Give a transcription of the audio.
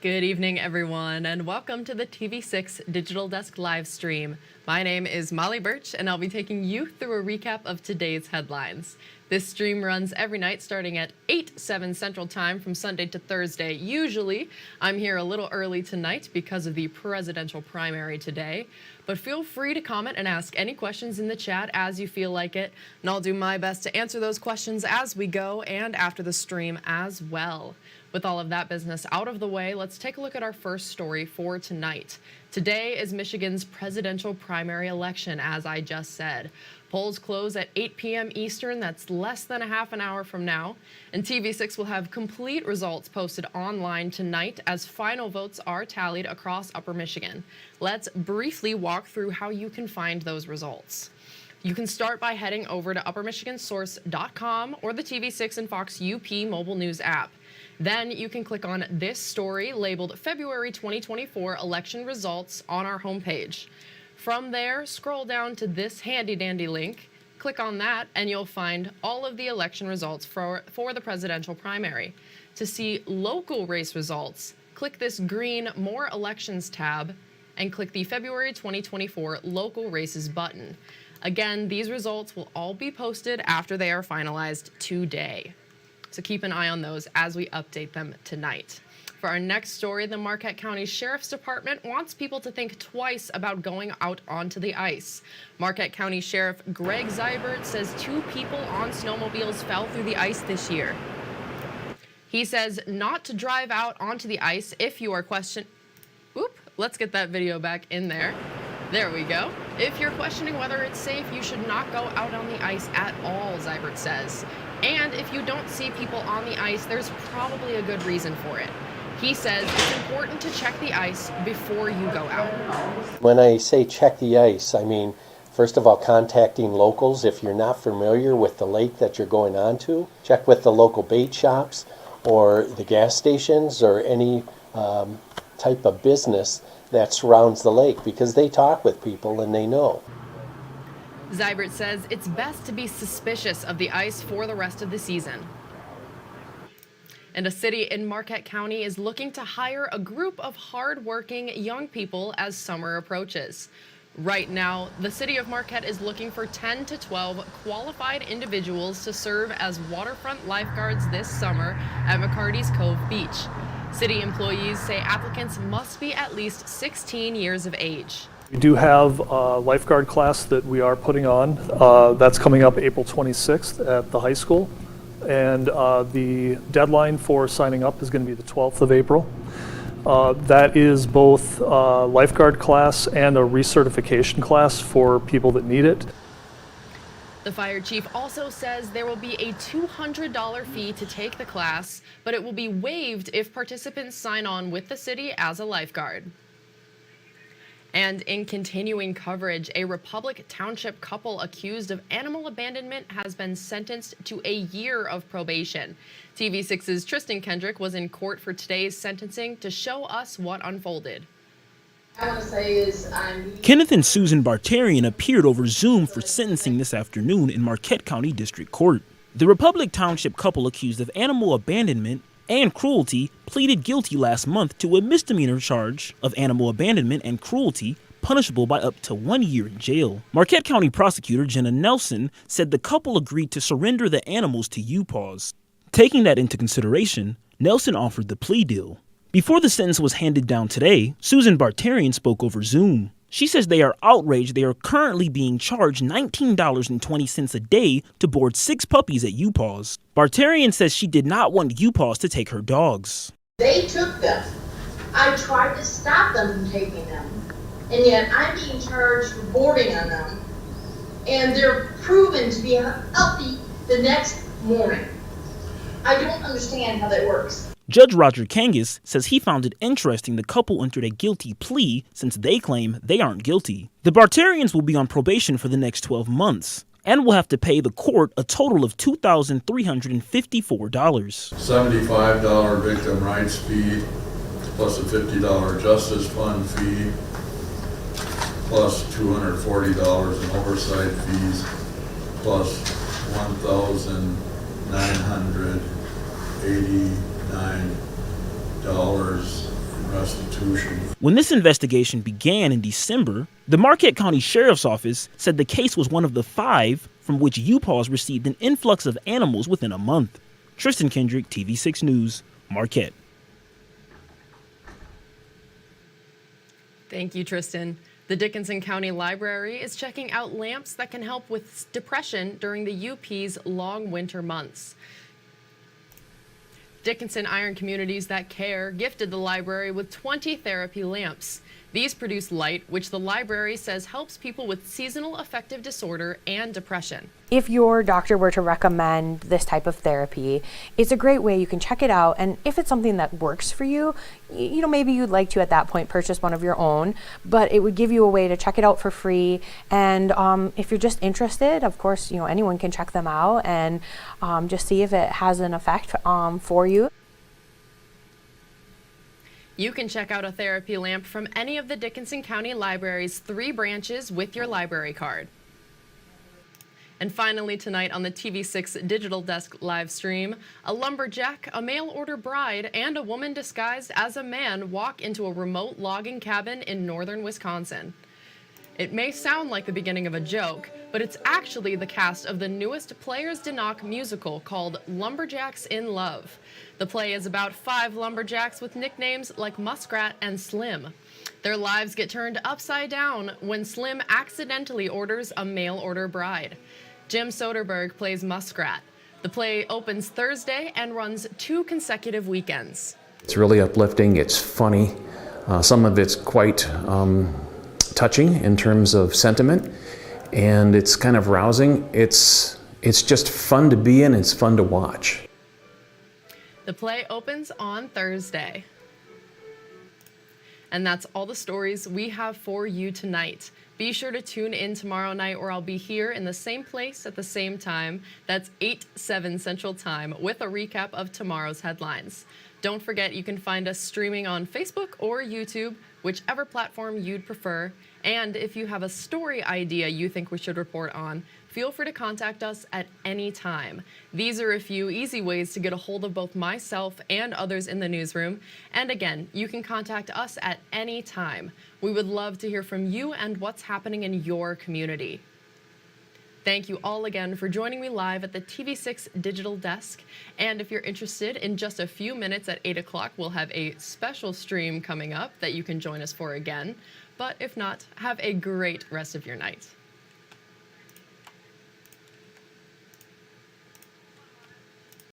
Good evening, everyone, and welcome to the TV6 Digital Desk live stream. My name is Molly Birch, and I'll be taking you through a recap of today's headlines. This stream runs every night starting at 7 Central Time from Sunday to Thursday. Usually, I'm here a little early tonight because of the presidential primary today. But feel free to comment and ask any questions in the chat as you feel like it, and I'll do my best to answer those questions as we go and after the stream as well. With all of that business out of the way, let's take a look at our first story for tonight. Today is Michigan's presidential primary election, as I just said. Polls close at 8 p.m. Eastern, that's less than a half an hour from now. And TV6 will have complete results posted online tonight as final votes are tallied across Upper Michigan. Let's briefly walk through how you can find those results. You can start by heading over to uppermichigansource.com or the TV6 and Fox UP mobile news app. Then you can click on this story labeled February 2024 election results on our homepage. From there, scroll down to this handy-dandy link, click on that, and you'll find all of the election results for the presidential primary. To see local race results, click this green More Elections tab and click the February 2024 Local Races button. Again, these results will all be posted after they are finalized today. So keep an eye on those as we update them tonight. For our next story, the Marquette County Sheriff's Department wants people to think twice about going out onto the ice. Marquette County Sheriff Greg Zybert says 2 people on snowmobiles fell through the ice this year. He says not to drive out onto the ice if you are let's get that video back in there. There we go. If you're questioning whether it's safe, you should not go out on the ice at all, Zybert says. And if you don't see people on the ice, there's probably a good reason for it. He says it's important to check the ice before you go out. When I say check the ice, I mean, first of all, contacting locals. If you're not familiar with the lake that you're going on to, check with the local bait shops or the gas stations or any type of business that surrounds the lake, because they talk with people and they know. Zybert says it's best to be suspicious of the ice for the rest of the season. And a city in Marquette County is looking to hire a group of hard-working young people as summer approaches. Right now, the city of Marquette is looking for 10 to 12 qualified individuals to serve as waterfront lifeguards this summer at McCarty's Cove Beach. City employees say applicants must be at least 16 years of age. We do have a lifeguard class that we are putting on. That's coming up April 26th at the high school. And the deadline for signing up is going to be the 12th of April. That is both a lifeguard class and a recertification class for people that need it. The fire chief also says there will be a $200 fee to take the class, but it will be waived if participants sign on with the city as a lifeguard. And in continuing coverage, a Republic Township couple accused of animal abandonment has been sentenced to a year of probation. TV6's Tristen Kendrick was in court for today's sentencing to show us what unfolded. I want to say is Kenneth and Susan Bartarian appeared over Zoom for sentencing this afternoon in Marquette County District Court. The Republic Township couple accused of animal abandonment and cruelty pleaded guilty last month to a misdemeanor charge of animal abandonment and cruelty, punishable by up to 1 year in jail. Marquette County prosecutor Jenna Nelson said the couple agreed to surrender the animals to UPAWS. Taking that into consideration, Nelson offered the plea deal. Before the sentence was handed down today, Susan Bartarian spoke over Zoom. She says they are outraged they are currently being charged $19.20 a day to board 6 puppies at UPAWS. Bartarian says she did not want UPAWS to take her dogs. they took them. I tried to stop them from taking them, and yet I'm being charged for boarding on them, and they're proven to be healthy the next morning. I don't understand how that works. Judge Roger Kangas says he found it interesting the couple entered a guilty plea since they claim they aren't guilty. The Bartarians will be on probation for the next 12 months and will have to pay the court a total of $2,354. $75 victim rights fee, plus a $50 justice fund fee, plus $240 in oversight fees, plus $1,989 restitution. When this investigation began in December, the Marquette County Sheriff's Office said the case was one of the 5 from which U-Paws received an influx of animals within a month. Tristen, Kendrick, TV6 News, Marquette. Thank you, Tristen. The Dickinson County Library is checking out lamps that can help with depression during the UP's long winter months. Dickinson Iron Communities That Care gifted the library with 20 therapy lamps. These produce light, which the library says helps people with seasonal affective disorder and depression. If your doctor were to recommend this type of therapy, it's a great way. You can check it out, and if it's something that works for you, maybe you'd like to at that point purchase one of your own, but it would give you a way to check it out for free. And if you're just interested, of course, anyone can check them out and just see if it has an effect for you. You can check out a therapy lamp from any of the Dickinson County Library's 3 branches with your library card. And finally tonight on the TV6 Digital Desk live stream, a lumberjack, a mail-order bride, and a woman disguised as a man walk into a remote logging cabin in northern Wisconsin. It may sound like the beginning of a joke, but it's actually the cast of the newest Players Knock musical called Lumberjacks in Love. The play is about 5 lumberjacks with nicknames like Muskrat and Slim. Their lives get turned upside down when Slim accidentally orders a mail-order bride. Jim Soderbergh plays Muskrat. The play opens Thursday and runs 2 consecutive weekends. It's really uplifting, it's funny, some of it's quite touching in terms of sentiment, and it's kind of rousing. It's just fun to be in, it's fun to watch. The play opens on Thursday. And that's all the stories we have for you tonight. Be sure to tune in tomorrow night, or I'll be here in the same place at the same time. That's 8/7 Central Time with a recap of tomorrow's headlines. Don't forget, you can find us streaming on Facebook or YouTube, whichever platform you'd prefer. And if you have a story idea you think we should report on, feel free to contact us at any time. These are a few easy ways to get a hold of both myself and others in the newsroom. And again, you can contact us at any time. We would love to hear from you and what's happening in your community. Thank you all again for joining me live at the TV6 Digital Desk. And if you're interested, in just a few minutes at 8 o'clock, we'll have a special stream coming up that you can join us for again. But if not, have a great rest of your night.